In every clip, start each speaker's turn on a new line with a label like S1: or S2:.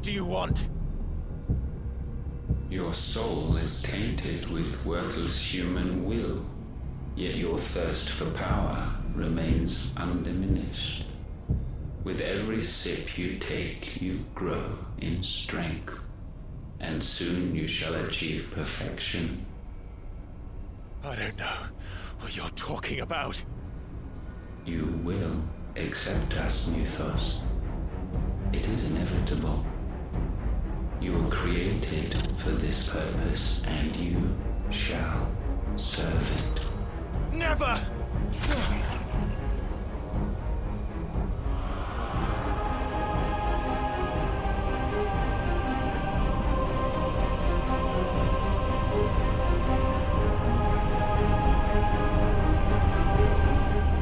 S1: do you want?
S2: Your soul is tainted with worthless human will, yet your thirst for power remains undiminished. With every sip you take, you grow in strength, and soon you shall achieve perfection.
S1: I don't know what you're talking about.
S2: You will accept us, Mythos. It is inevitable. You were created for this purpose, and you shall serve it.
S1: Never!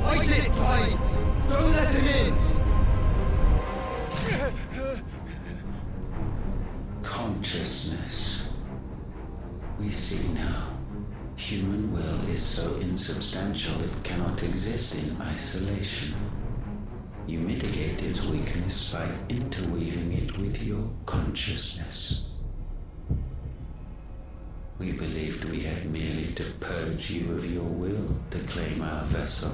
S3: Fight it, Clive! Don't let him in!
S2: Consciousness. We see now. Human will is so insubstantial it cannot exist in isolation. You mitigate its weakness by interweaving it with your consciousness. We believed we had merely to purge you of your will to claim our vessel.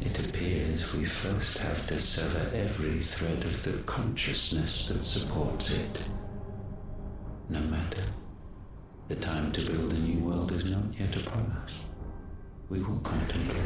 S2: It appears we first have to sever every thread of the consciousness that supports it. No matter. The time to build a new world is not yet upon us. We will contemplate.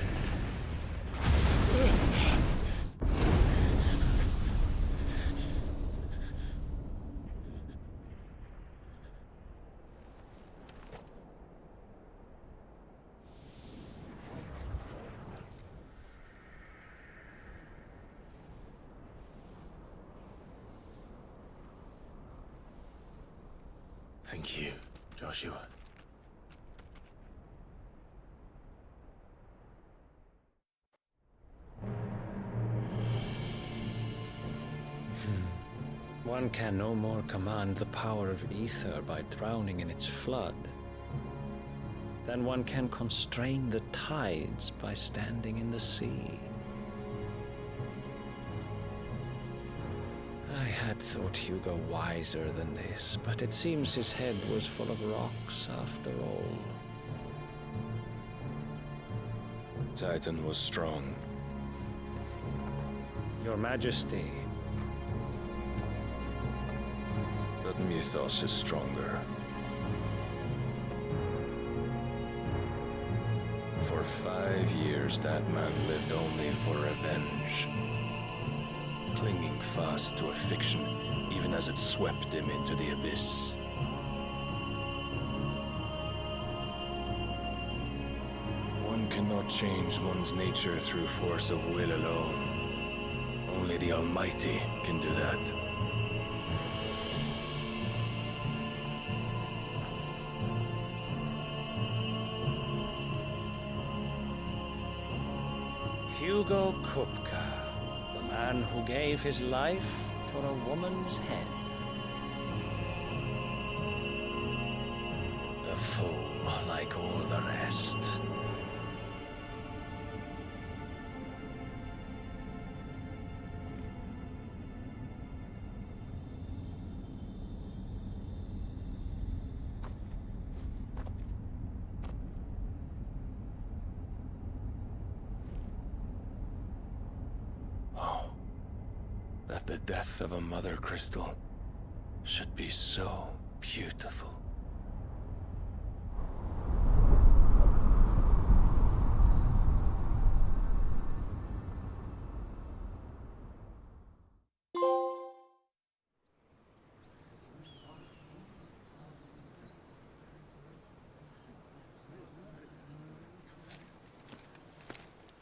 S1: Thank you, Joshua.
S4: One can no more command the power of ether by drowning in its flood than one can constrain the tides by standing in the sea. I had thought Hugo wiser than this, but it seems his head was full of rocks after all.
S5: Titan was strong.
S4: Your Majesty.
S5: But Mythos is stronger. For 5 years, that man lived only for revenge. Clinging fast to a fiction, even as it swept him into the abyss. One cannot change one's nature through force of will alone. Only the Almighty can do that.
S4: Hugo Kupka, the man who gave his life for a woman's head. A fool like all the rest.
S5: That the death of a mother crystal should be so beautiful.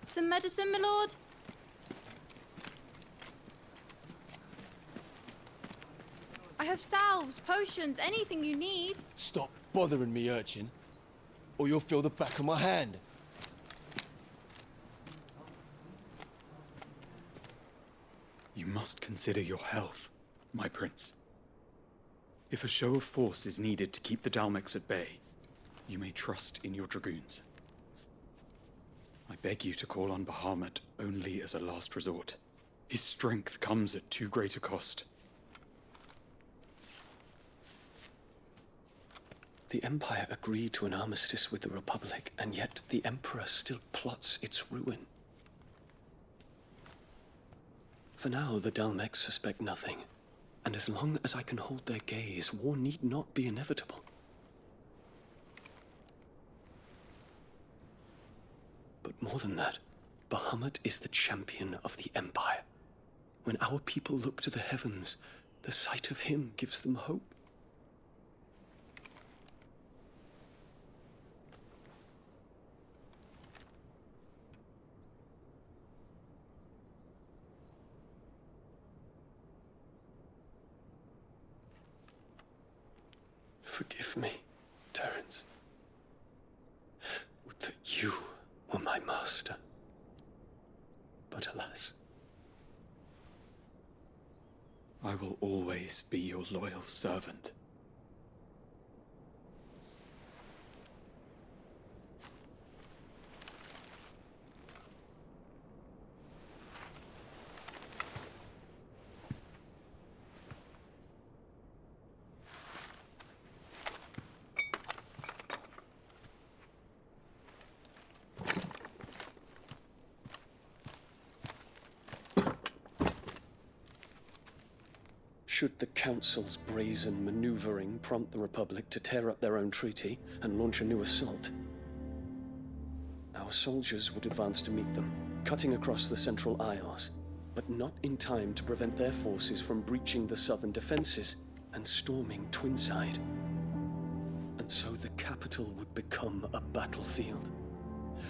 S6: Some medicine, my lord? I have salves, potions, anything you need.
S3: Stop bothering me, urchin, or you'll feel the back of my hand.
S7: You must consider your health, my prince. If a show of force is needed to keep the Dalmex at bay, you may trust in your dragoons. I beg you to call on Bahamut only as a last resort. His strength comes at too great a cost.
S8: The Empire agreed to an armistice with the Republic, and yet the Emperor still plots its ruin. For now, the Dalmex suspect nothing, and as long as I can hold their gaze, war need not be inevitable. But more than that, Bahamut is the champion of the Empire. When our people look to the heavens, the sight of him gives them hope. Forgive me, Terence. Would that you were my master. But alas.
S7: I will always be your loyal servant.
S8: Should the Council's brazen maneuvering prompt the Republic to tear up their own treaty and launch a new assault, our soldiers would advance to meet them, cutting across the Central Isles, but not in time to prevent their forces from breaching the southern defenses and storming Twinside. And so the capital would become a battlefield.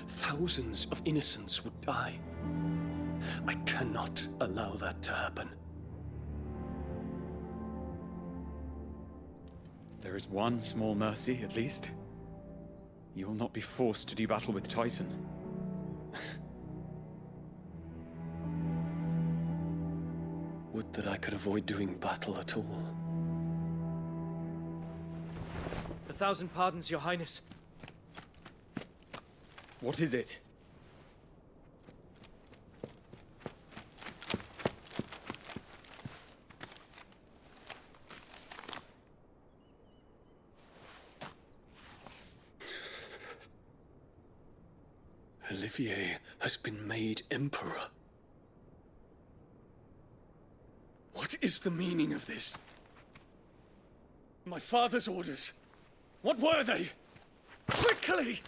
S8: Thousands of innocents would die. I cannot allow that to happen.
S7: There is one small mercy, at least. You will not be forced to do battle with Titan.
S8: Would that I could avoid doing battle at all.
S9: 1,000 pardons, Your Highness.
S7: What is it?
S8: Olivier has been made Emperor. What is the meaning of this? My father's orders. What were they? Quickly!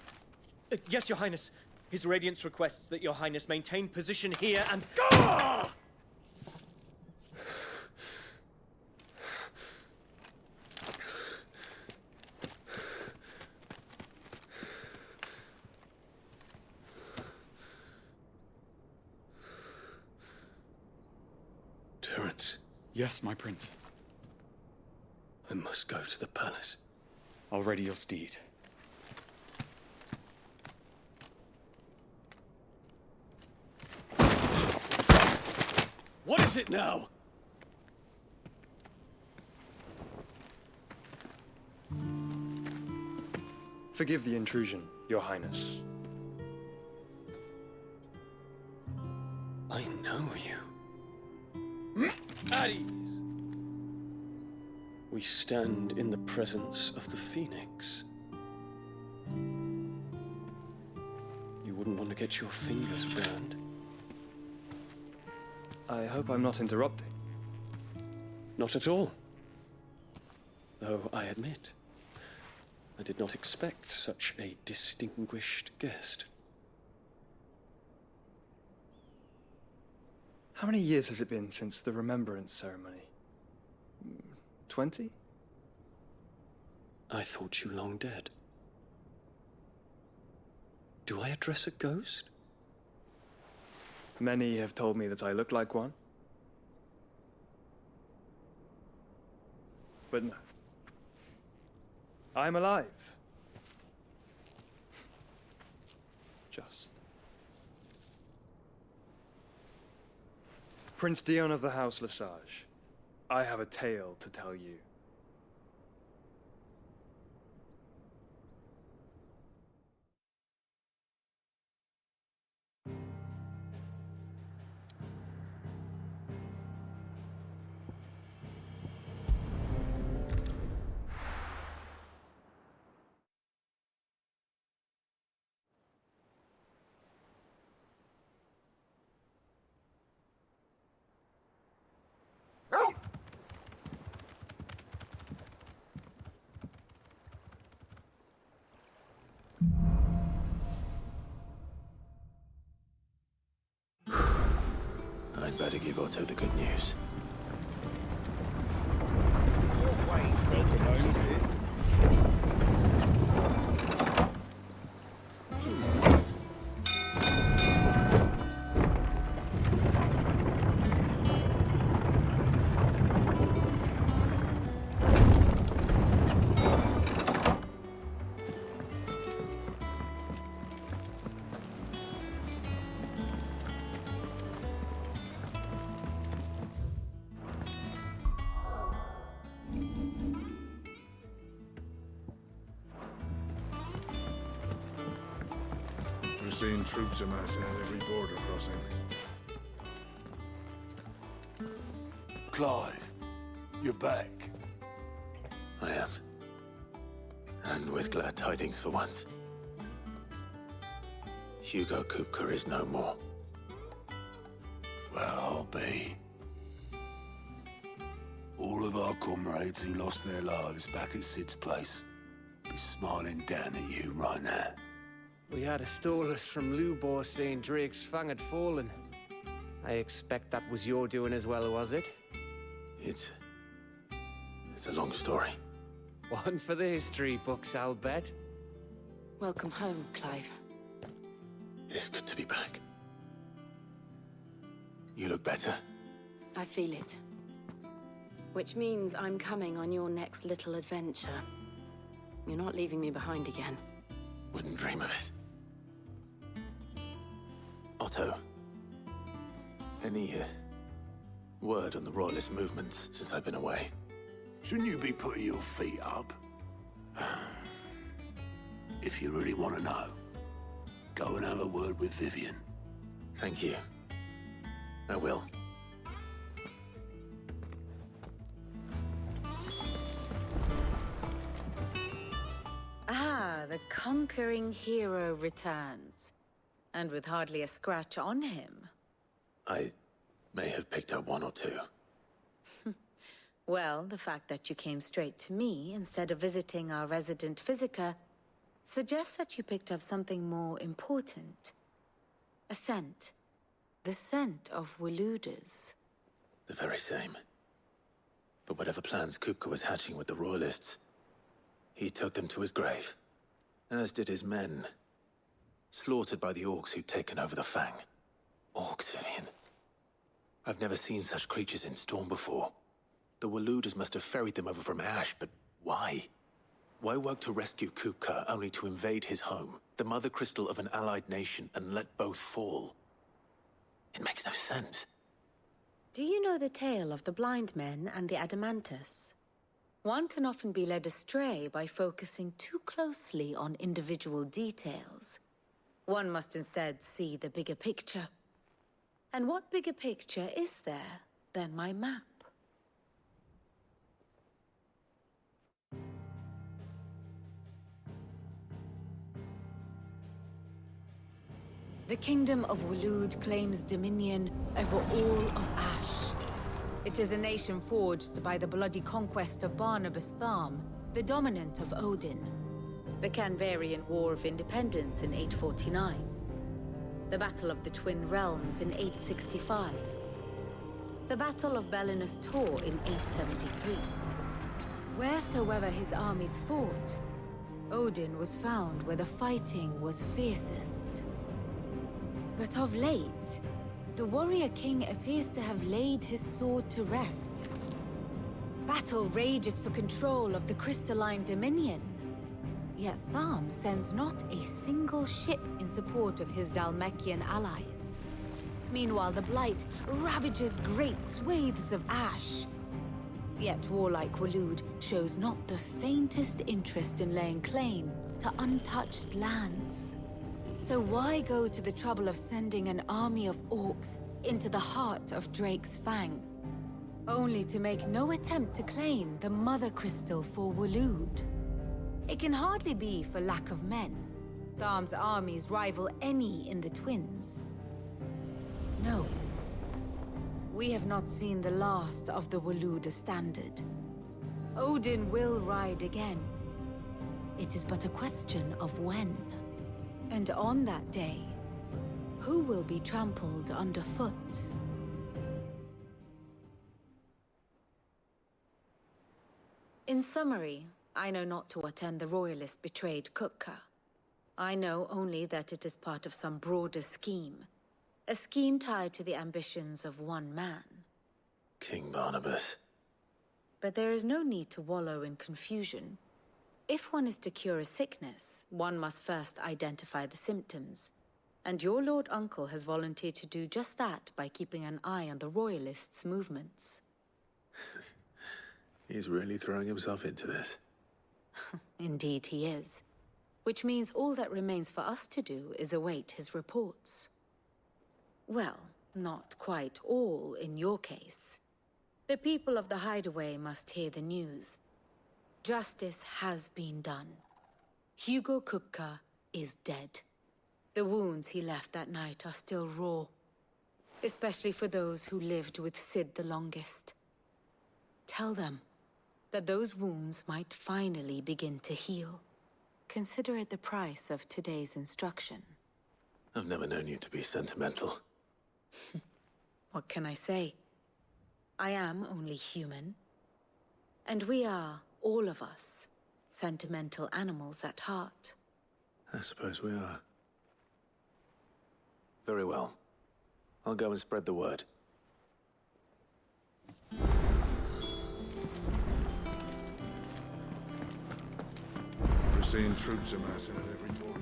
S9: Yes, Your Highness. His Radiance requests that Your Highness maintain position here and...
S8: Ah! Terence.
S7: Yes, my prince.
S8: I must go to the palace.
S7: I'll ready your steed.
S8: What is it now?
S10: Forgive the intrusion, Your Highness.
S8: I know you.
S9: At ease.
S8: We stand in the presence of the Phoenix. You wouldn't want to get your fingers burned.
S10: I hope I'm not interrupting.
S8: Not at all. Though I admit, I did not expect such a distinguished guest.
S10: How many years has it been since the Remembrance ceremony? 20?
S8: I thought you long dead. Do I address a ghost?
S10: Many have told me that I look like one. But no. I'm alive. Just. Prince Dion of the House Lesage, I have a tale to tell you.
S1: I'd better give Otto the good news.
S11: Always welcome home, Sid.
S12: We're seeing troops amassing at every border crossing.
S1: Clive, you're back. I am. And with glad tidings for once. Hugo Kupka is no more. Well, I'll be. All of our comrades who lost their lives back at Sid's place be smiling down at you right now.
S13: We had a stolus from Lubor saying Drake's fang had fallen. I expect that was your doing as well, was it?
S1: It's a long story.
S13: One for the history books, I'll bet.
S14: Welcome home, Clive.
S1: It's good to be back. You look better.
S14: I feel it. Which means I'm coming on your next little adventure. You're not leaving me behind again.
S1: Wouldn't dream of it. Otto, any word on the Royalist movements since I've been away? Shouldn't you be putting your feet up? If you really want to know, go and have a word with Vivian. Thank you. I will.
S14: Ah, the conquering hero returns. And with hardly a scratch on him.
S1: I may have picked up one or two.
S14: Well, the fact that you came straight to me instead of visiting our resident physiker suggests that you picked up something more important. A scent. The scent of Waludas.
S1: The very same. But whatever plans Kupka was hatching with the Royalists, he took them to his grave. As did his men. Slaughtered by the orcs who'd taken over the Fang. Orcs, Vivian. I've never seen such creatures in Storm before. The Waludas must have ferried them over from Ash, but why? Why work to rescue Kupka only to invade his home, the mother crystal of an allied nation, and let both fall? It makes no sense.
S14: Do you know the tale of the blind men and the Adamantus? One can often be led astray by focusing too closely on individual details. One must instead see the bigger picture. And what bigger picture is there than my map? The Kingdom of Waloed claims dominion over all of Ash. It is a nation forged by the bloody conquest of Barnabas Tharm, the dominant of Odin. The Canvarian War of Independence in 849. The Battle of the Twin Realms in 865. The Battle of Belinus Tor in 873. Wheresoever his armies fought, Odin was found where the fighting was fiercest. But of late, the warrior king appears to have laid his sword to rest. Battle rages for control of the crystalline dominion. Yet Tharm sends not a single ship in support of his Dhalmekian allies. Meanwhile, the Blight ravages great swathes of Ash. Yet warlike Waloed shows not the faintest interest in laying claim to untouched lands. So why go to the trouble of sending an army of orcs into the heart of Drake's Fang, only to make no attempt to claim the Mother Crystal for Waloed? It can hardly be for lack of men. Tharm's armies rival any in the Twins. No. We have not seen the last of the Waluda standard. Odin will ride again. It is but a question of when. And on that day, who will be trampled underfoot? In summary, I know not to what end the Royalists betrayed Kupka. I know only that it is part of some broader scheme. A scheme tied to the ambitions of one man.
S1: King Barnabas.
S14: But there is no need to wallow in confusion. If one is to cure a sickness, one must first identify the symptoms. And your Lord Uncle has volunteered to do just that by keeping an eye on the Royalists' movements.
S1: He's really throwing himself into this.
S14: Indeed he is. Which means all that remains for us to do is await his reports. Well, not quite all in your case. The people of the Hideaway must hear the news. Justice has been done. Hugo Kupka is dead. The wounds he left that night are still raw. Especially for those who lived with Sid the longest. Tell them that those wounds might finally begin to heal. Consider it the price of today's instruction.
S1: I've never known you to be sentimental.
S14: What can I say? I am only human. And we are, all of us, sentimental animals at heart.
S1: I suppose we are. Very well. I'll go and spread the word.
S12: We're seeing troops amassing at every border.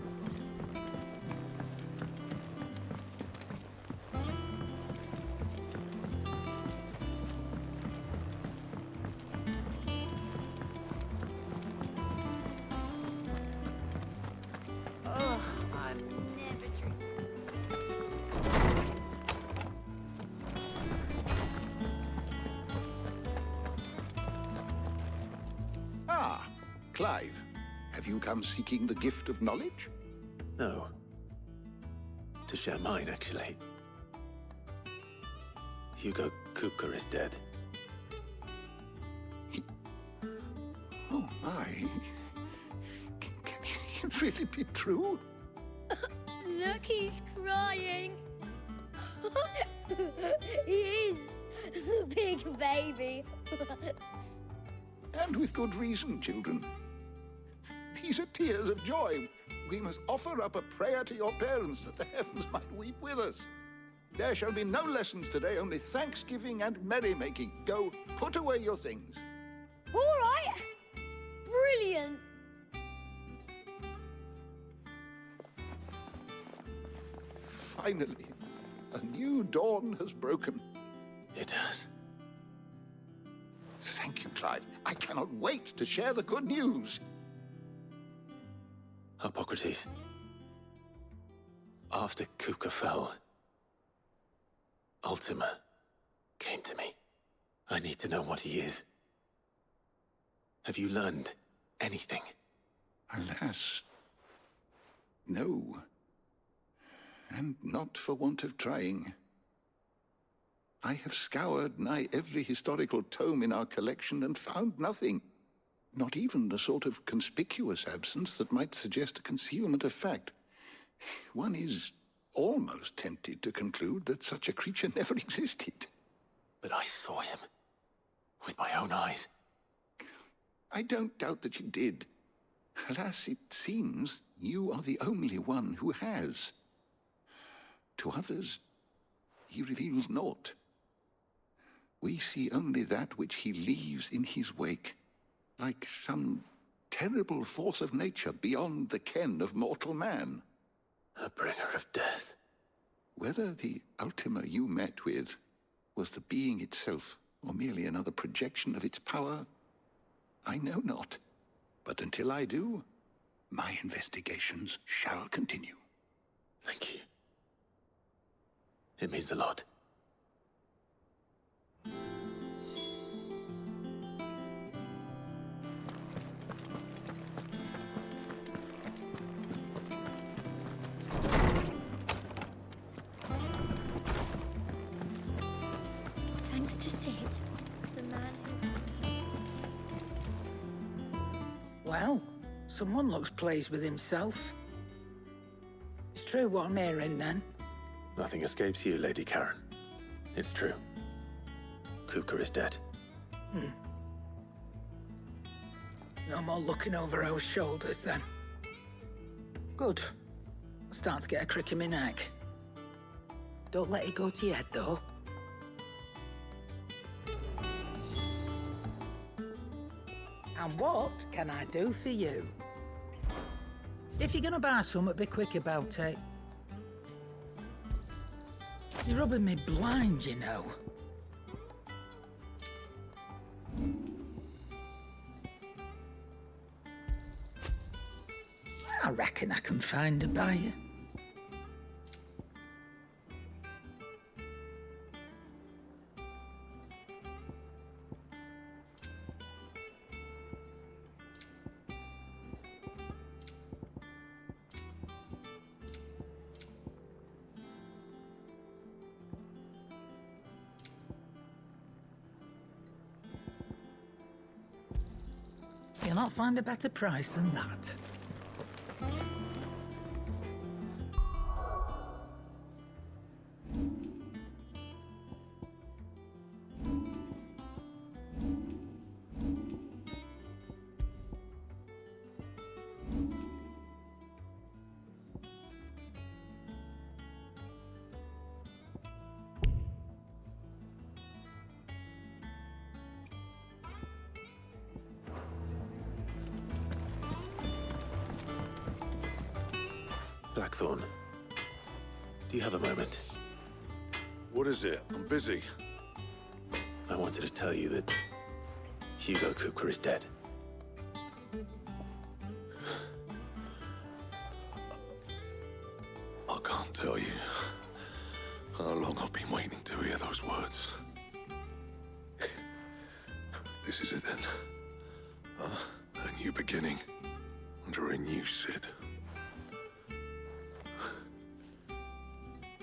S6: Ugh, I'm never drinking.
S11: Ah, Clive. Have you come seeking the gift of knowledge?
S1: No. To share mine, actually. Hugo Kupka is dead.
S11: Oh, my. Can it really be true?
S6: Look, he's crying. He is. The big baby.
S11: And with good reason, children. These are tears of joy. We must offer up a prayer to your parents that the heavens might weep with us. There shall be no lessons today, only thanksgiving and merrymaking. Go, put away your things.
S6: All right. Brilliant.
S11: Finally, a new dawn has broken.
S1: It has.
S11: Thank you, Clive. I cannot wait to share the good news.
S1: Hippocrates. After Kupka fell, Ultima came to me. I need to know what he is. Have you learned anything?
S11: Alas, no. And not for want of trying. I have scoured nigh every historical tome in our collection and found nothing. Not even the sort of conspicuous absence that might suggest a concealment of fact. One is almost tempted to conclude that such a creature never existed.
S1: But I saw him. With my own eyes.
S11: I don't doubt that you did. Alas, it seems you are the only one who has. To others, he reveals naught. We see only that which he leaves in his wake, like some terrible force of nature beyond the ken of mortal man.
S1: A bringer of death.
S11: Whether the Ultima you met with was the being itself, or merely another projection of its power, I know not. But until I do, my investigations shall continue.
S1: Thank you. It means a lot.
S6: Thanks to Sid, the man who...
S15: Well, someone looks pleased with himself. It's true what I'm hearing, then.
S1: Nothing escapes you, Lady Karen. It's true. Kupka is dead.
S15: No more looking over our shoulders, then. Good. I'm starting to get a crick in my neck. Don't let it go to your head, though. And what can I do for you? If you're gonna buy something, be quick about it. You're rubbing me blind, you know. I reckon I can find a buyer. You'll not find a better price than that.
S1: Blackthorn, do you have a moment?
S12: What is it? I'm busy.
S1: I wanted to tell you that Hugo Kupka is dead.
S12: I can't tell you how long I've been waiting to hear those words. This is it then. A new beginning under a new Sid.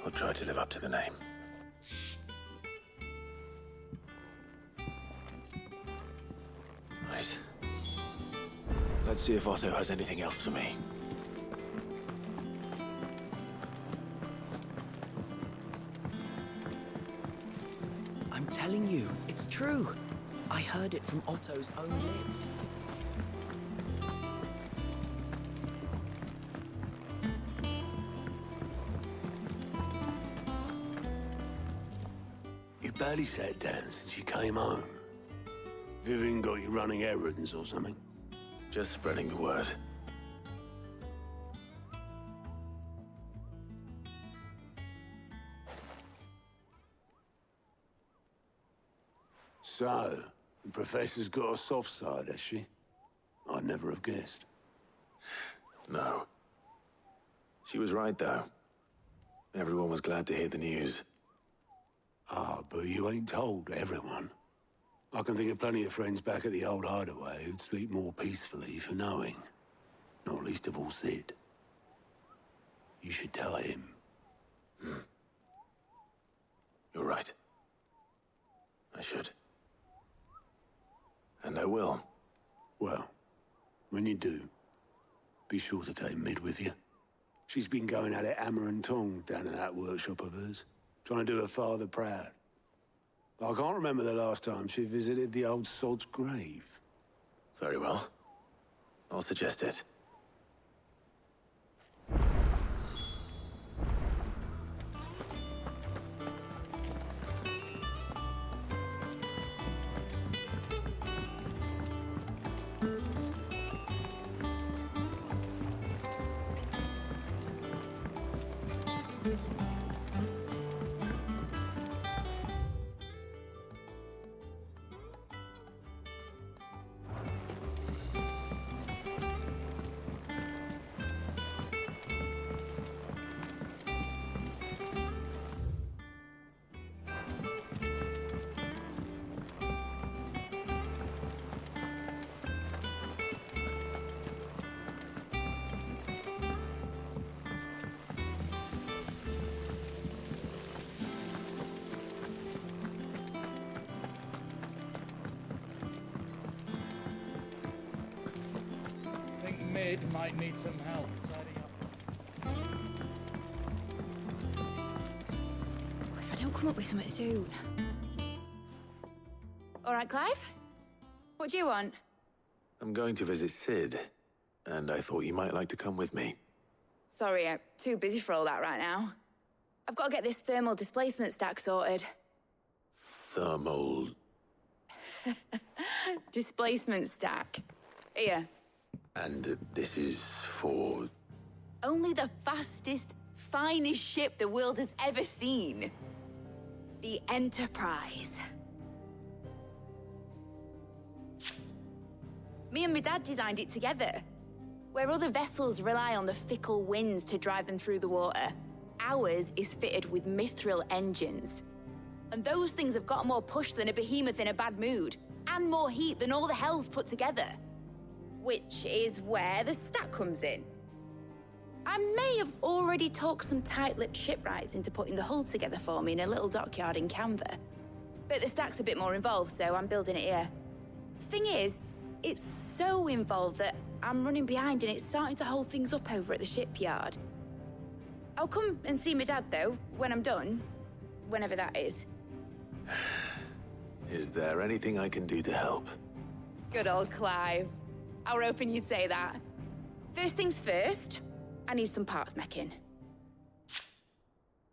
S1: I'll try to live up to the name. Right. Let's see if Otto has anything else for me.
S16: I'm telling you, it's true. I heard it from Otto's own lips.
S17: You barely sat down since you came home. Vivian got you running errands or something?
S1: Just spreading the word.
S17: So, the Professor's got a soft side, has she? I'd never have guessed.
S1: No. She was right, though. Everyone was glad to hear the news.
S17: Ah, but you ain't told everyone. I can think of plenty of friends back at the old hideaway who'd sleep more peacefully for knowing. Not least of all Sid. You should tell him.
S1: You're right. I should. And I will.
S17: Well, when you do, be sure to take Mid with you. She's been going at it hammer and tong down in that workshop of hers, trying to do her father proud. I can't remember the last time she visited the old sod's grave.
S1: Very well. I'll suggest it.
S18: Mid might need some help tidying up.
S6: If I don't come up with something soon. All right, Clive? What do you want?
S1: I'm I'm going to visit Sid, and I thought you might like to come with me.
S19: Sorry, I'm too busy for all that right now. I've got to get this thermal displacement stack sorted.
S1: Thermal...
S19: Displacement stack. Here.
S1: And this is for...
S19: Only the fastest, finest ship the world has ever seen. The Enterprise. Me and my dad designed it together. Where other vessels rely on the fickle winds to drive them through the water, ours is fitted with mithril engines. And those things have got more push than a behemoth in a bad mood, and more heat than all the hells put together. Which is where the stack comes in. I may have already talked some tight-lipped shipwrights into putting the hull together for me in a little dockyard in Canva. But the stack's a bit more involved, so I'm building it here. Thing is, it's so involved that I'm running behind and it's starting to hold things up over at the shipyard. I'll come and see my dad, though, when I'm done. Whenever that is.
S1: Is there anything I can do to help?
S19: Good old Clive. I were hoping you'd say that. First things first, I need some parts meching.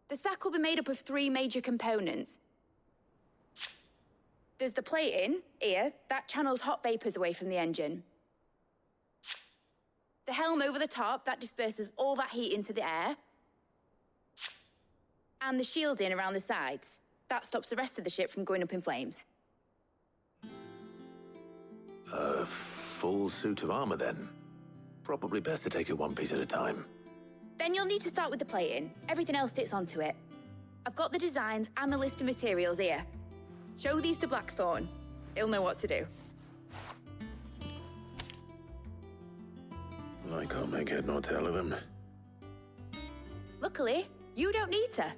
S19: The stack will be made up of 3 major components. There's the plating, here, that channels hot vapors away from the engine. The helm over the top, that disperses all that heat into the air. And the shielding around the sides. That stops the rest of the ship from going up in flames.
S1: A full suit of armor, then? Probably best to take it one piece at a time.
S19: Then you'll need to start with the plating. Everything else fits onto it. I've got the designs and the list of materials here. Show these to Blackthorn. He'll know what to do.
S1: I can't make head nor tail of them.
S19: Luckily, you don't need to.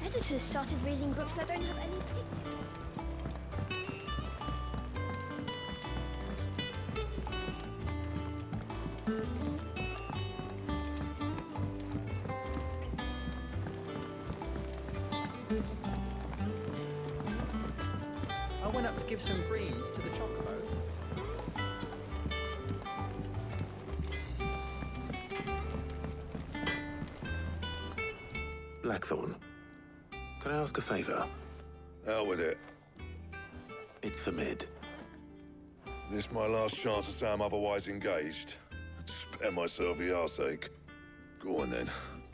S20: Editors started reading books that don't have any pictures.
S21: I went up to give some greens to the chocobo.
S1: Blackthorn, can I ask a favor?
S12: Out with it.
S1: It's for Mid.
S12: This my last chance to say I'm otherwise engaged. Spare myself the arseache. Go on then.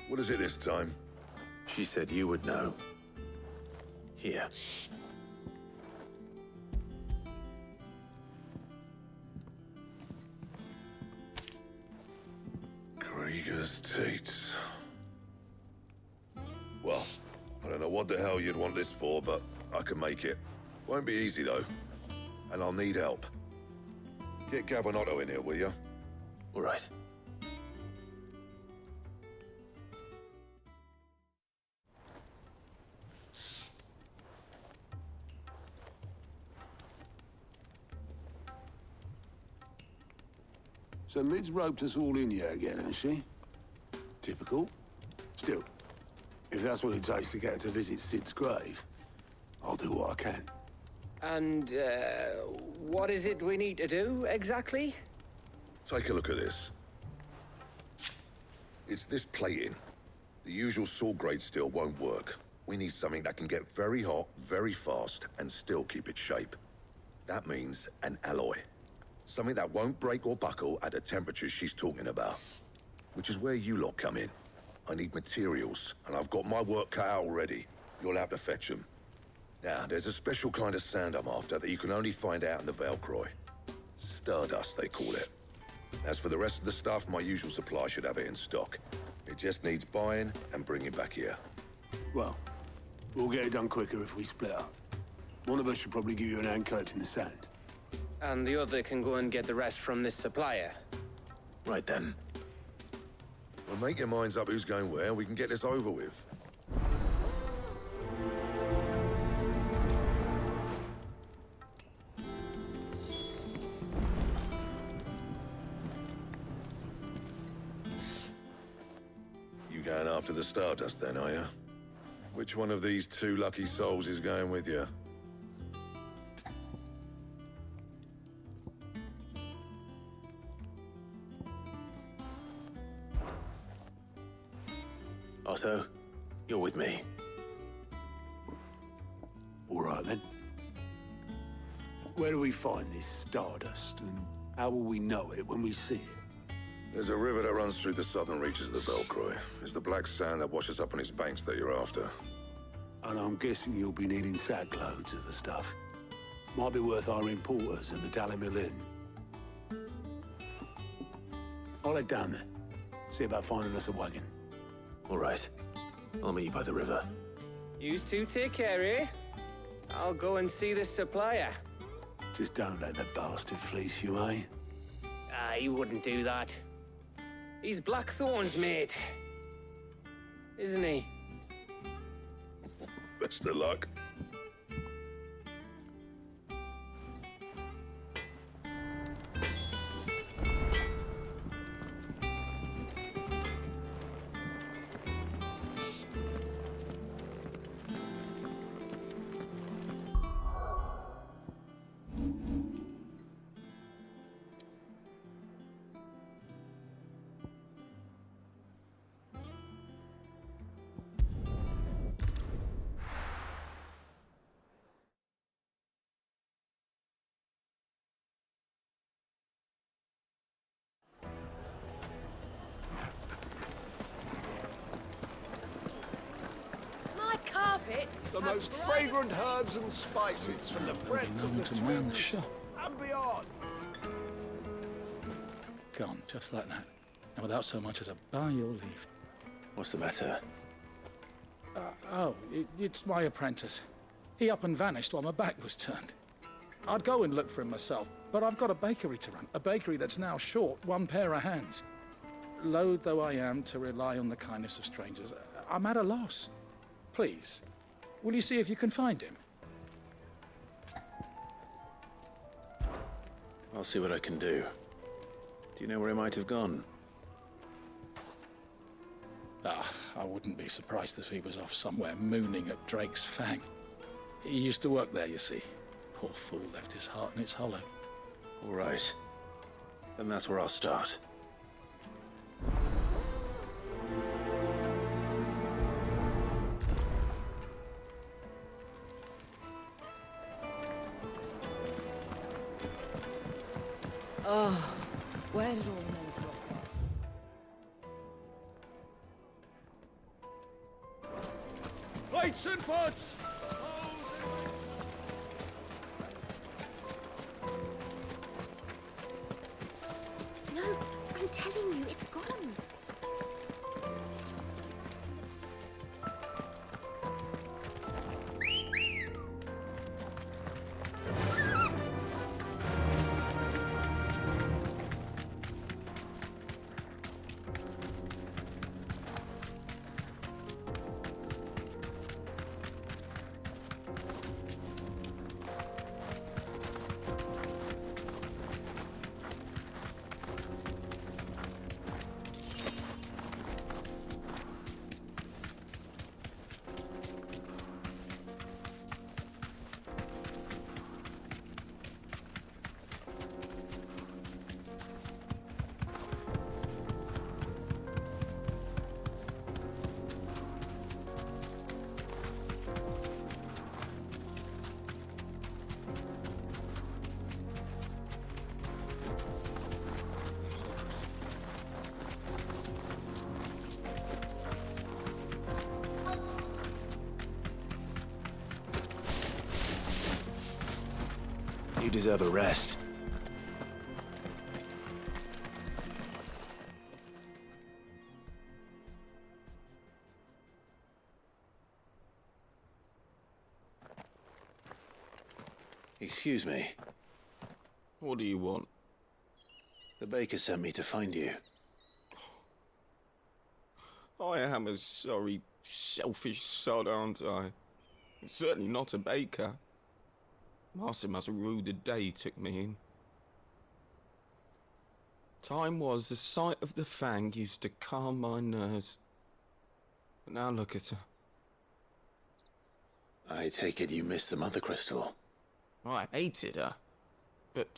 S12: What is it this time?
S1: She said you would know. Here.
S12: Krieger's Tates. Well, I don't know what the hell you'd want this for, but I can make it. Won't be easy, though. And I'll need help. Get Gavin Otto in here, will you?
S1: All right.
S17: So Mid's roped us all in here again, has she? Typical. Still, if that's what it takes to get her to visit Sid's grave, I'll do what I can.
S13: And, what is it we need to do, exactly?
S12: Take a look at this. It's this plating. The usual saw grade steel won't work. We need something that can get very hot, very fast, and still keep its shape. That means an alloy. Something that won't break or buckle at the temperatures she's talking about. Which is where you lot come in. I need materials, and I've got my work cut out already. You'll have to fetch them. Now, there's a special kind of sand I'm after that you can only find out in the Valcroy. Stardust, they call it. As for the rest of the stuff, my usual supply should have it in stock. It just needs buying and bringing back here.
S17: Well, we'll get it done quicker if we split up. One of us should probably give you an hand coat in the sand.
S13: And the other can go and get the rest from this supplier.
S1: Right then.
S12: Well, make your minds up who's going where, and we can get this over with. You going after the Stardust then, are you? Which one of these two lucky souls is going with you?
S1: Otto, you're with me.
S17: All right, then. Where do we find this Stardust, and how will we know it when we see it?
S12: There's a river that runs through the southern reaches of the Velcroy. It's the black sand that washes up on its banks that you're after.
S17: And I'm guessing you'll be needing sackloads of the stuff. Might be worth hiring porters at the Dalimil Inn. I'll head down there. See about finding us a wagon.
S1: All right. I'll meet you by the river.
S13: Yous two take care, eh? I'll go and see this supplier.
S17: Just don't let the bastard fleece you, eh?
S13: Ah, he wouldn't do that. He's Blackthorn's mate. Isn't he?
S12: Best of luck.
S2: The most fragrant herbs and spices from the breadth of the Twins and beyond.
S18: Gone, just like that. And without so much as a by your leave.
S1: What's the matter?
S18: It's my apprentice. He up and vanished while my back was turned. I'd go and look for him myself, but I've got a bakery to run. A bakery that's now short one pair of hands. Loath though I am to rely on the kindness of strangers, I'm at a loss. Please, will you see if you can find him?
S1: I'll see what I can do. Do you know where he might have gone?
S18: I wouldn't be surprised if he was off somewhere mooning at Drake's Fang. He used to work there, you see. Poor fool left his heart in its hollow.
S1: All right. Then that's where I'll start.
S6: Oh, where did all the men have dropped off?
S3: Plates and pots!
S20: No, I'm telling you, it's gone.
S1: You deserve a rest. Excuse me.
S3: What do you want?
S1: The baker sent me to find you.
S3: I am a sorry, selfish sod, aren't I? Certainly not a baker. Master must have ruled the day he took me in. Time was the sight of the Fang used to calm my nerves. But now look at her.
S1: I take it you missed the Mother Crystal.
S3: I hated her, but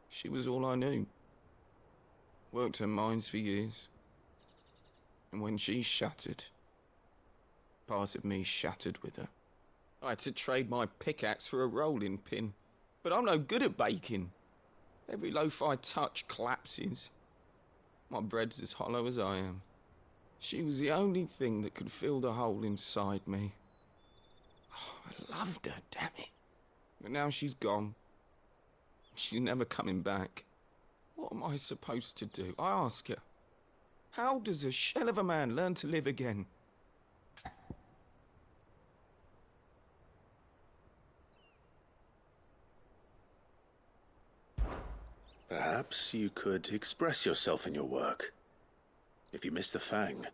S3: she was all I knew. Worked her mines for years. And when she shattered, part of me shattered with her. I had to trade my pickaxe for a rolling pin, but I'm no good at baking. Every loaf I touch collapses. My bread's as hollow as I am. She was the only thing that could fill the hole inside me. Oh, I loved her, damn it. But now she's gone. She's never coming back. What am I supposed to do? I ask her. How does a shell of a man learn to live again?
S1: Perhaps you could express yourself in your work. If you missed the Fang,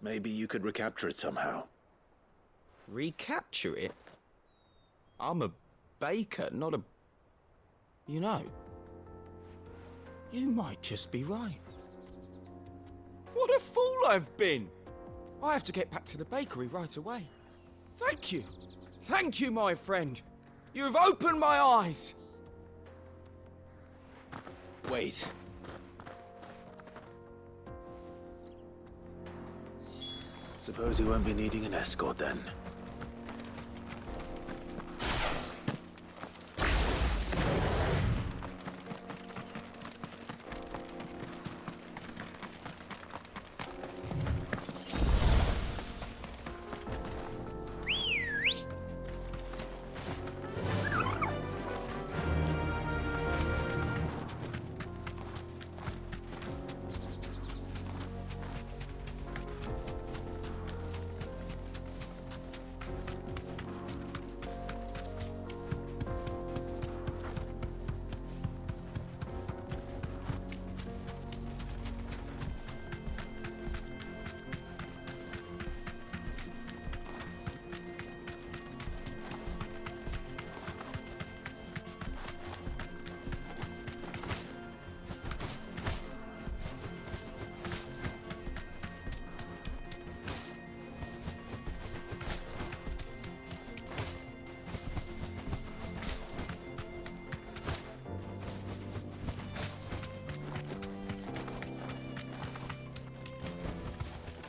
S1: maybe you could recapture it somehow.
S3: Recapture it? I'm a baker, not a... You know, you might just be right. What a fool I've been! I have to get back to the bakery right away. Thank you. Thank you, my friend. You've opened my eyes.
S1: Wait. Suppose you won't be needing an escort then.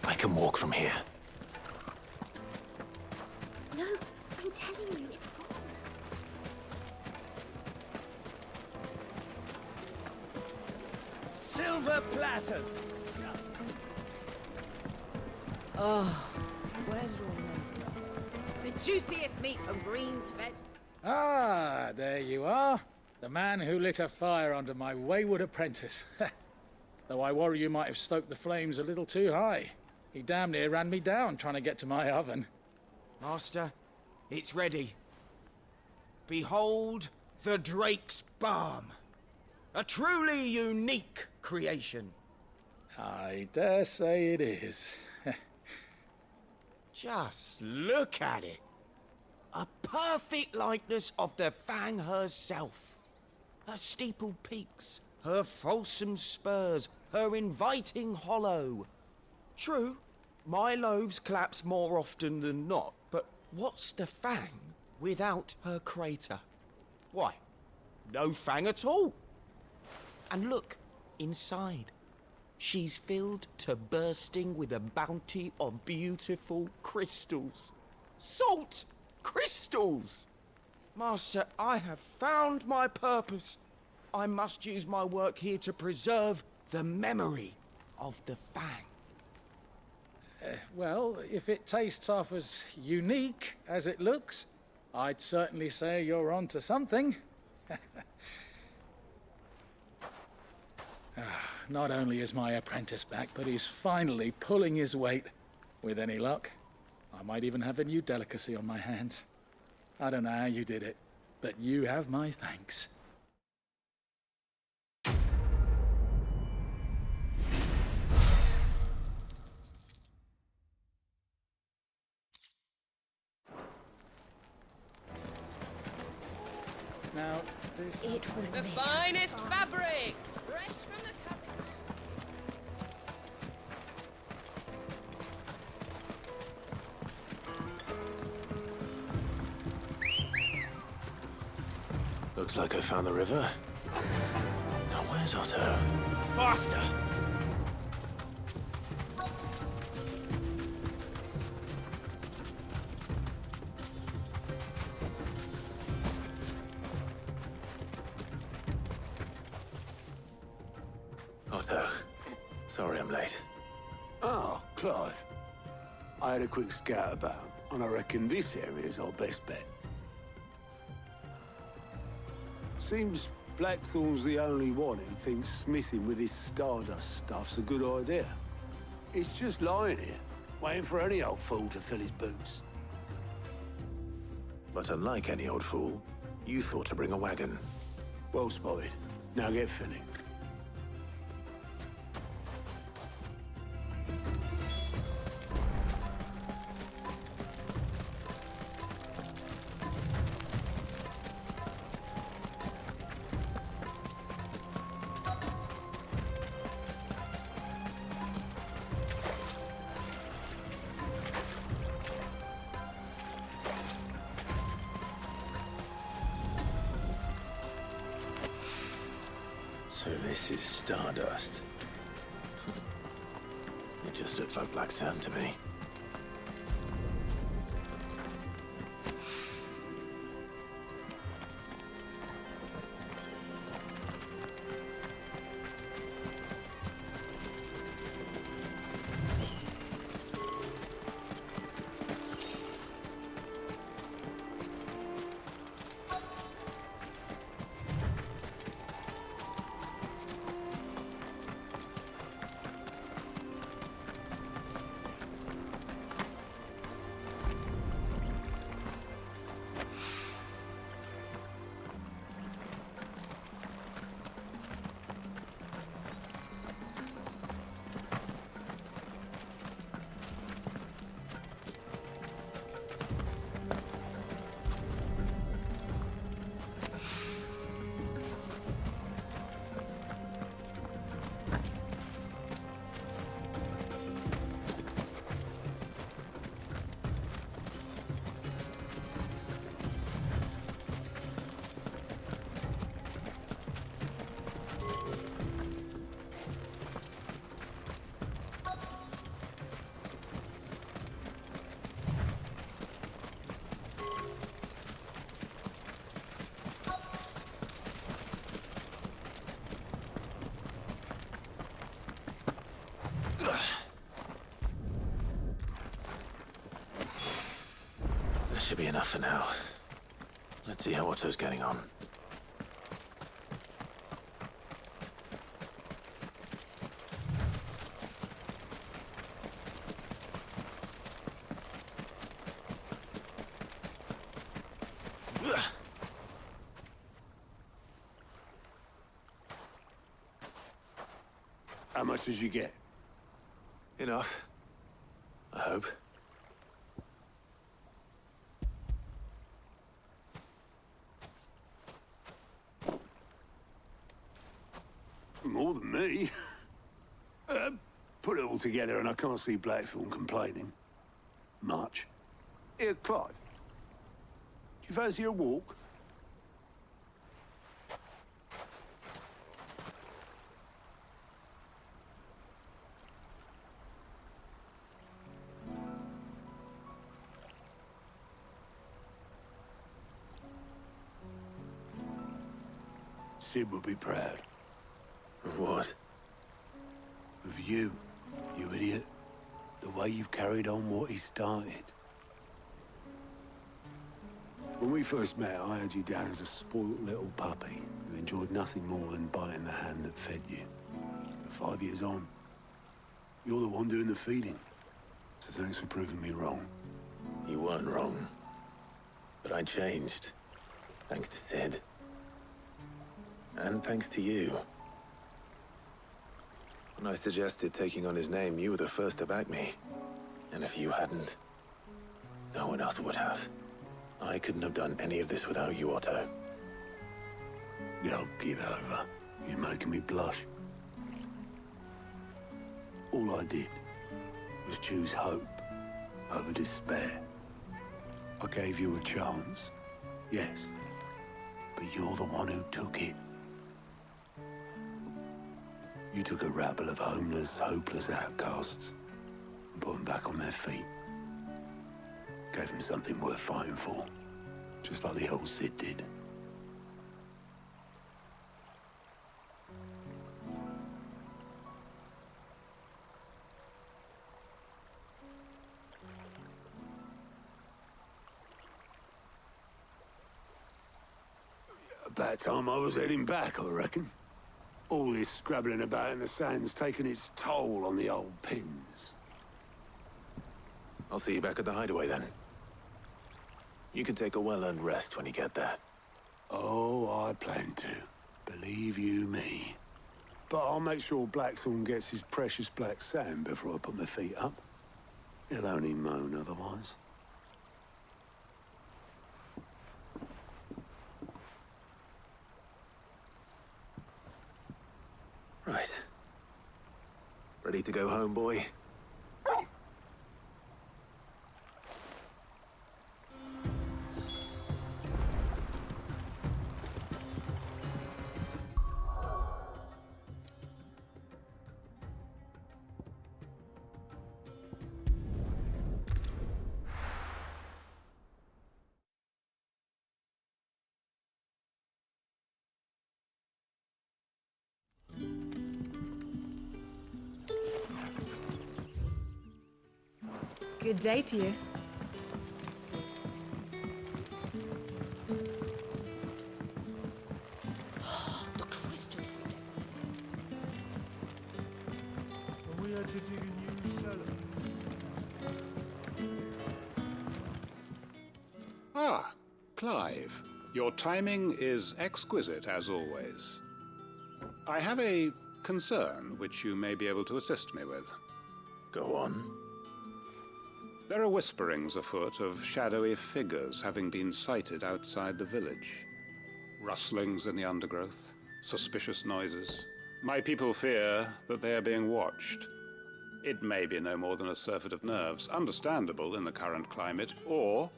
S1: I can walk from here.
S20: No, I'm telling you, it's gone.
S9: Silver platters!
S14: Oh, where did all that go? The juiciest meat from Green's Fed.
S18: Ah, there you are. The man who lit a fire under my wayward apprentice. Though I worry you might have stoked the flames a little too high. He damn near ran me down trying to get to my oven.
S3: Master, it's ready. Behold the Drake's Balm. A truly unique creation.
S18: I dare say it is.
S3: Just look at it. A perfect likeness of the Fang herself. Her steepled peaks, her fulsome spurs, her inviting hollow. True, my loaves collapse more often than not, but what's the Fang without her crater? Why, no Fang at all. And look, inside. She's filled to bursting with a bounty of beautiful crystals. Salt crystals! Master, I have found my purpose. I must use my work here to preserve the memory of the Fang.
S18: Well, if it tastes half as unique as it looks, I'd certainly say you're onto something. Not only is my apprentice back, but he's finally pulling his weight. With any luck, I might even have a new delicacy on my hands. I don't know how you did it, but you have my thanks. Now,
S4: The finest fabrics, fresh from the capital.
S1: Looks like I found the river. Now where's Otto?
S3: Faster!
S1: Otto, sorry I'm late.
S17: Ah, Clive. I had a quick scout about, and I reckon this area's our best bet. Seems Blackthorn's the only one who thinks smithing with his Stardust stuff's a good idea. It's just lying here, waiting for any old fool to fill his boots.
S1: But unlike any old fool, you thought to bring a wagon.
S17: Well spotted. Now get filling.
S1: So this is Stardust. It just looks like black sand to me. That should be enough for now. Let's see how Otto's getting on.
S17: How much did you get?
S1: Enough. I hope.
S17: More than me. Put it all together and I can't see Blackthorn complaining. Much. Here, Clive. Do you fancy a walk? Sid would be proud.
S1: Of what?
S17: Of you, you idiot. The way you've carried on what he started. When we first met, I had you down as a spoilt little puppy who enjoyed nothing more than biting the hand that fed you. But 5 years on, you're the one doing the feeding. So thanks for proving me wrong.
S1: You weren't wrong. But I changed. Thanks to Sid. And thanks to you. When I suggested taking on his name, you were the first to back me. And if you hadn't, no one else would have. I couldn't have done any of this without you, Otto.
S17: Yeah, give over. You're making me blush. All I did was choose hope over despair. I gave you a chance, yes. but you're the one who took it. You took a rabble of homeless, hopeless outcasts and put them back on their feet. Gave them something worth fighting for, just like the old Cid did. About time I was heading back, I reckon. All this scrabbling about in the sand's taken its toll on the old pins.
S1: I'll see you back at the hideaway then. You can take a well-earned rest when you get there.
S17: Oh, I plan to. Believe you me. But I'll make sure Blackthorn gets his precious black sand before I put my feet up. He'll only moan otherwise.
S1: Right. Ready to go home, boy?
S14: Good day to you.
S3: The crystals we get from it.
S2: We had to dig a new cellar.
S5: Ah, Clive. Your timing is exquisite, as always. I have a concern which you may be able to assist me with.
S1: Go on.
S5: There are whisperings afoot of shadowy figures having been sighted outside the village. Rustlings in the undergrowth, suspicious noises. My people fear that they are being watched. It may be no more than a surfeit of nerves, understandable in the current climate, or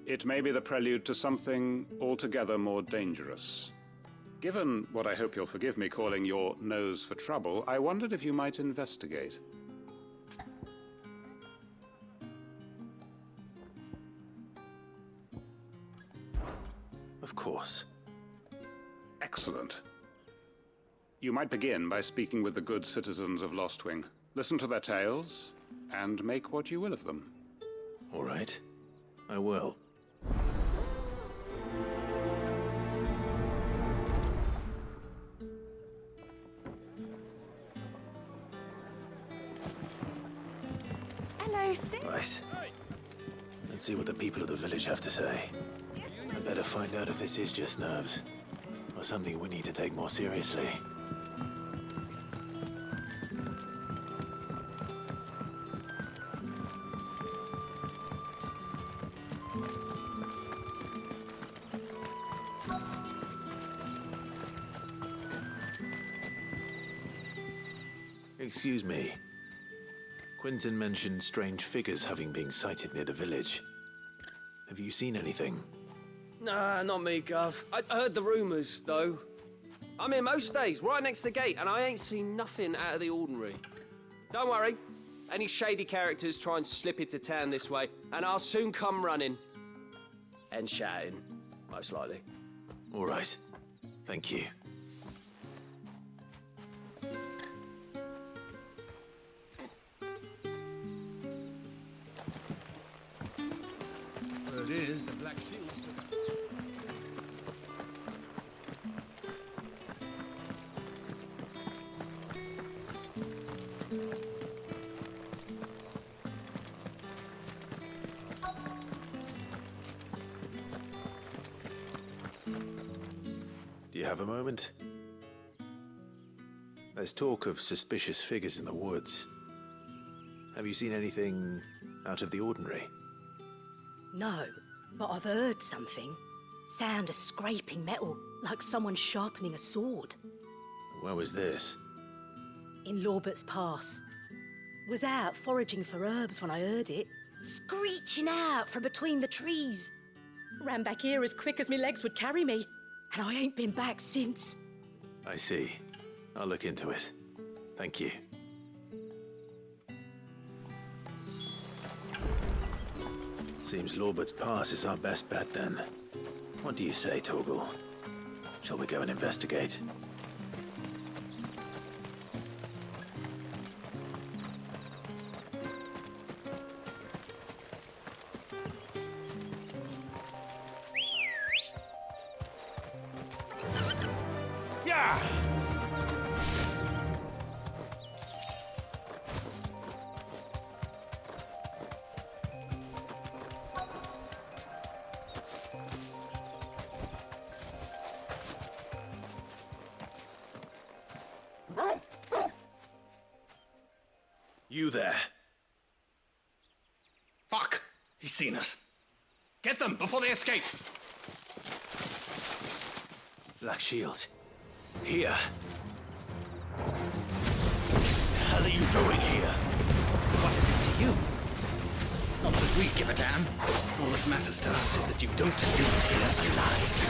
S5: it may be the prelude to something altogether more dangerous. Given what I hope you'll forgive me calling your nose for trouble, I wondered if you might investigate.
S1: Of course.
S5: Excellent. You might begin by speaking with the good citizens of Lostwing. Listen to their tales, and make what you will of them.
S1: All right. I will.
S20: Hello, Sid.
S1: Right. Let's see what the people of the village have to say. I better find out if this is just nerves, or something we need to take more seriously. Excuse me. Quinton mentioned strange figures having been sighted near the village. Have you seen anything?
S9: Nah, not me, Gov. I heard the rumours, though. I'm here most days, right next to the gate, and I ain't seen nothing out of the ordinary. Don't worry. Any shady characters try and slip into town this way, and I'll soon come running. And shouting, most likely.
S1: All right. Thank you.
S2: There it is, the Black Shield.
S1: Do you have a moment? There's talk of suspicious figures in the woods. Have you seen anything out of the ordinary?
S20: No, but I've heard something. Sound of scraping metal, like someone sharpening a sword.
S1: Where was this?
S20: In Lorbert's Pass. Was out foraging for herbs when I heard it, screeching out from between the trees. Ran back here as quick as my legs would carry me. and I ain't been back since.
S1: I see. I'll look into it. Thank you. Seems Lorbert's Pass is our best bet then. What do you say, Torgal? Shall we go and investigate?
S2: Yeah!
S1: You there.
S7: Fuck! He's seen us. Get them before they escape!
S1: Black Shields. Here. The hell are you doing here?
S7: What is it to you? Not that we give a damn. All that matters to us is that you don't leave here alive.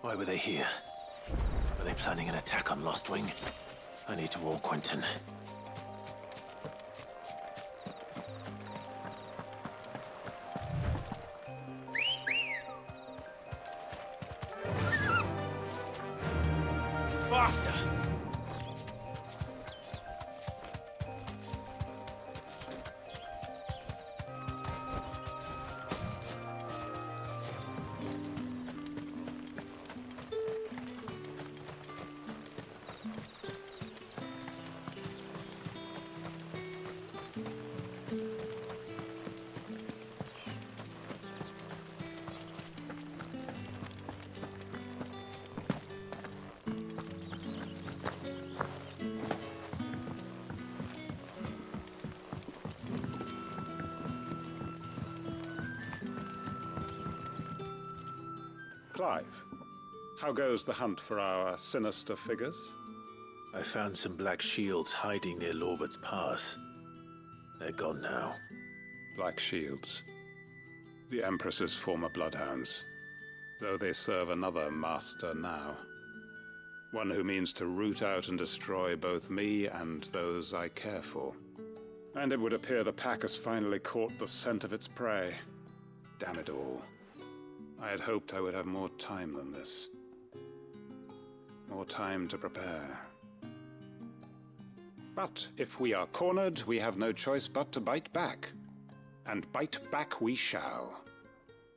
S1: Why were they here? Were they planning an attack on Lostwing? I need to warn Quentin.
S2: Faster!
S5: Clive, how goes the hunt for our sinister figures?
S1: I found some black shields hiding near Lorbert's Pass. They're gone now.
S5: Black Shields. The Empress's former bloodhounds. Though they serve another master now. One who means to root out and destroy both me and those I care for. And it would appear the pack has finally caught the scent of its prey. Damn it all. I had hoped I would have more time than this. More time to prepare. But if we are cornered, we have no choice but to bite back. And bite back we shall.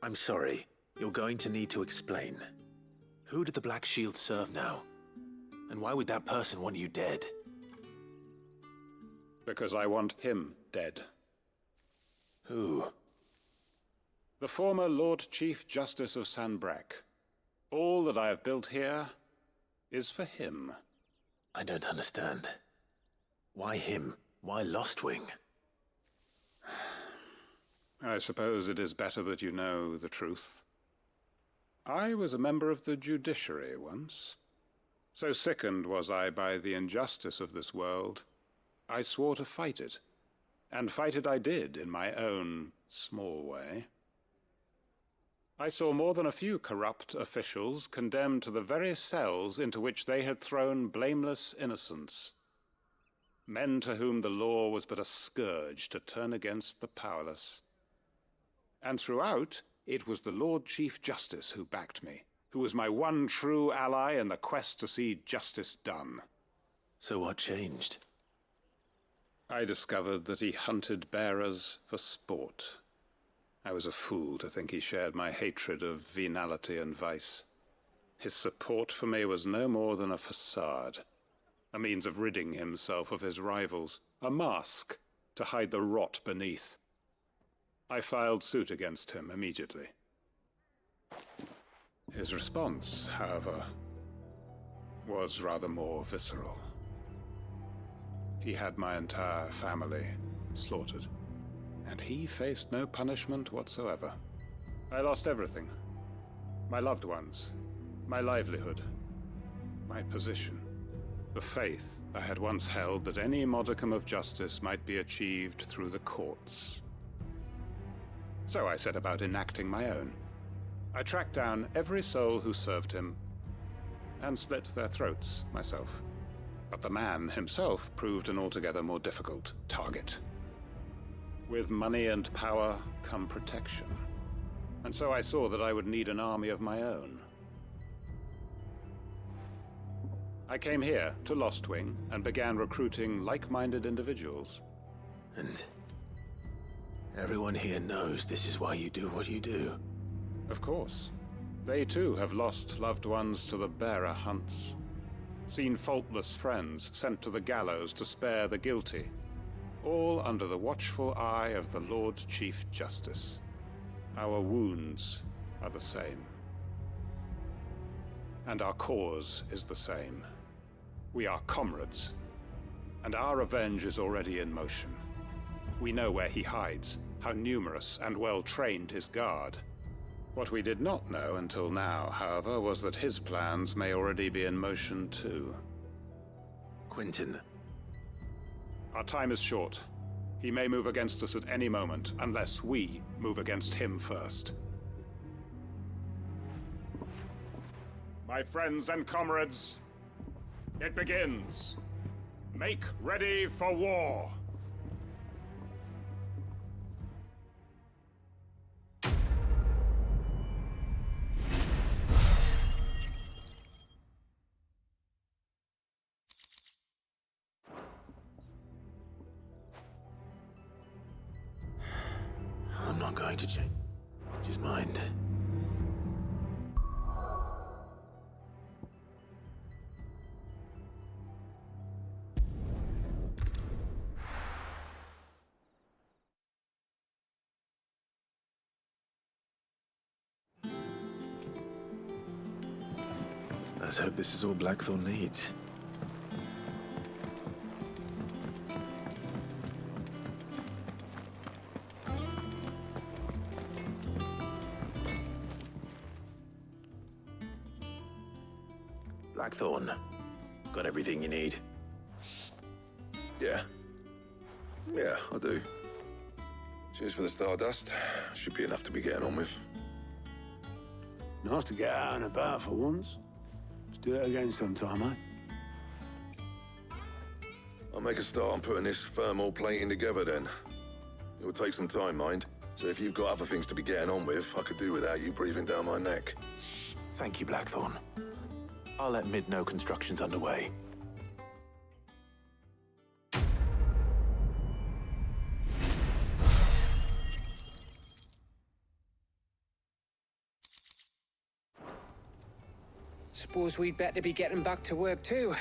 S1: I'm sorry. You're going to need to explain. Who did the Black Shield serve now? And why would that person want you dead?
S5: Because I want him dead.
S1: Who?
S5: The former Lord Chief Justice of Sanbreque. All that I have built here is for him.
S1: I don't understand. Why him? Why Lostwing?
S5: I suppose it is better that you know the truth. I was a member of the judiciary once. So sickened was I by the injustice of this world, I swore to fight it. And fight it I did in my own small way. I saw more than a few corrupt officials condemned to the very cells into which they had thrown blameless innocents. Men to whom the law was but a scourge to turn against the powerless. And throughout, it was the Lord Chief Justice who backed me, who was my one true ally in the quest to see justice done.
S1: So what changed?
S5: I discovered that he hunted bearers for sport. I was a fool to think he shared my hatred of venality and vice. His support for me was no more than a facade, a means of ridding himself of his rivals, a mask to hide the rot beneath. I filed suit against him immediately. His response, however, was rather more visceral. He had my entire family slaughtered, and he faced no punishment whatsoever. I lost everything. My loved ones, my livelihood, my position, the faith I had once held that any modicum of justice might be achieved through the courts. So I set about enacting my own. I tracked down every soul who served him, and slit their throats myself. But the man himself proved an altogether more difficult target. With money and power come protection. And so I saw that I would need an army of my own. I came here to Lostwing and began recruiting like-minded individuals.
S1: And everyone here knows this is why you do what you do.
S5: Of course. They too have lost loved ones to the bearer hunts. Seen faultless friends sent to the gallows to spare the guilty, all under the watchful eye of the Lord Chief Justice. Our wounds are the same. And our cause is the same. We are comrades, and our revenge is already in motion. We know where he hides, how numerous and well-trained his guard. What we did not know until now, however, was that his plans may already be in motion too.
S1: Quentin.
S5: Our time is short. He may move against us at any moment, unless we move against him first. My friends and comrades, it begins. Make ready for war.
S1: I'm not going to change his mind. Let's hope this is all Blackthorn needs. Blackthorn, got everything you need?
S12: Yeah, I do. Cheers for the Stardust. Should be enough to be getting on with.
S17: Nice to get out and about for once. Let's do it again sometime, eh?
S12: I'll make a start on putting this thermal plating together then. It will take some time, mind. So if you've got other things to be getting on with, I could do without you breathing down my neck.
S1: Thank you, Blackthorn. I'll let Mid know construction's underway.
S13: Suppose we'd better be getting back to work too.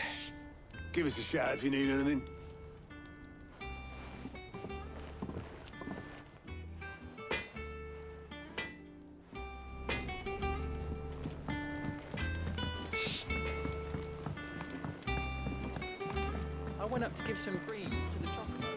S17: Give us a shout if you need anything.
S21: I went up to give some greens to the chocobo.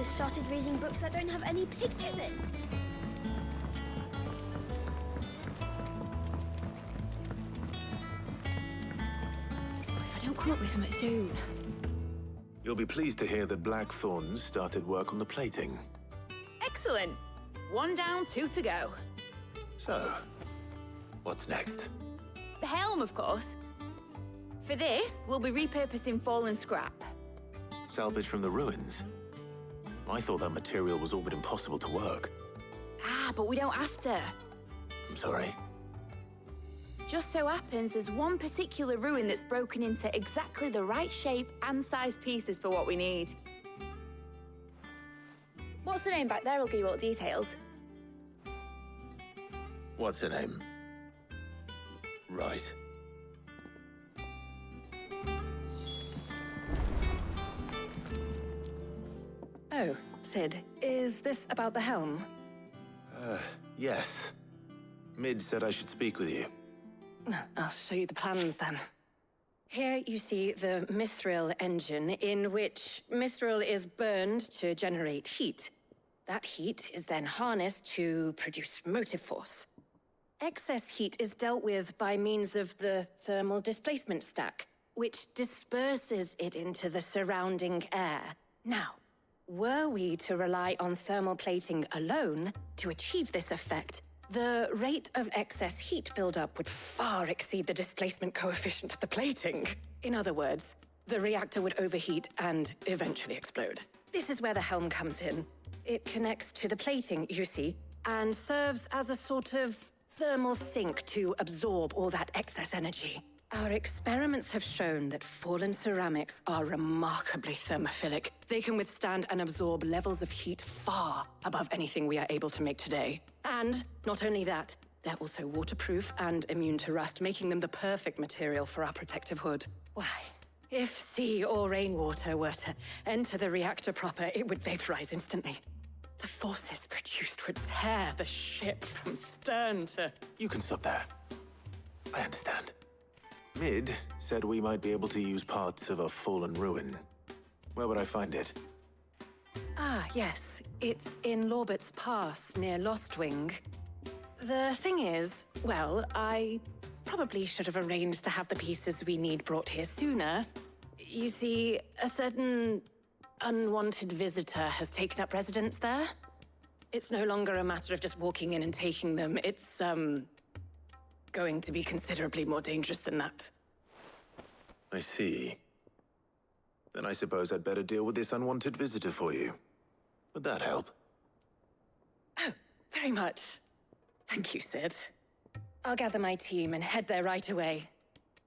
S8: just started reading books that don't have any pictures in. If I don't come up with something soon.
S1: You'll be pleased to hear that Blackthorn's started work on the plating.
S19: Excellent. 1 down, 2 to go.
S1: So, what's next?
S19: The helm, of course. For this, we'll be repurposing fallen scrap.
S1: Salvage from the ruins? I thought that material was all but impossible to work.
S19: Ah, but we don't have to.
S1: I'm sorry.
S19: Just so happens there's one particular ruin that's broken into exactly the right shape and size pieces for what we need. What's the name back there? I'll give you all the details.
S1: What's her name? Right.
S20: Oh, Sid, is this about the helm?
S1: Yes. Mid said I should speak with you.
S20: I'll show you the plans then. Here you see the mithril engine, in which mithril is burned to generate heat. That heat is then harnessed to produce motive force. Excess heat is dealt with by means of the thermal displacement stack, which disperses it into the surrounding air. Now, were we to rely on thermal plating alone to achieve this effect, the rate of excess heat buildup would far exceed the displacement coefficient of the plating. In other words, the reactor would overheat and eventually explode. This is where the helm comes in. It connects to the plating, you see, and serves as a sort of thermal sink to absorb all that excess energy. Our experiments have shown that fallen ceramics are remarkably thermophilic. They can withstand and absorb levels of heat far above anything we are able to make today. And not only that, they're also waterproof and immune to rust, making them the perfect material for our protective hood. Why, if sea or rainwater were to enter the reactor proper, it would vaporize instantly. The forces produced would tear the ship from stern to...
S1: You can stop there. I understand. Mid said we might be able to use parts of a fallen ruin. Where would I find it?
S20: Ah, yes. It's in Lorbert's Pass, near Lostwing. The thing is, well, I probably should have arranged to have the pieces we need brought here sooner. You see, a certain unwanted visitor has taken up residence there. It's no longer a matter of just walking in and taking them. It's, going to be considerably more dangerous than that.
S1: I see. Then I suppose I'd better deal with this unwanted visitor for you. Would that help?
S20: Oh, very much. Thank you, Sid. I'll gather my team and head there right away.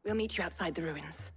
S20: We'll meet you outside the ruins.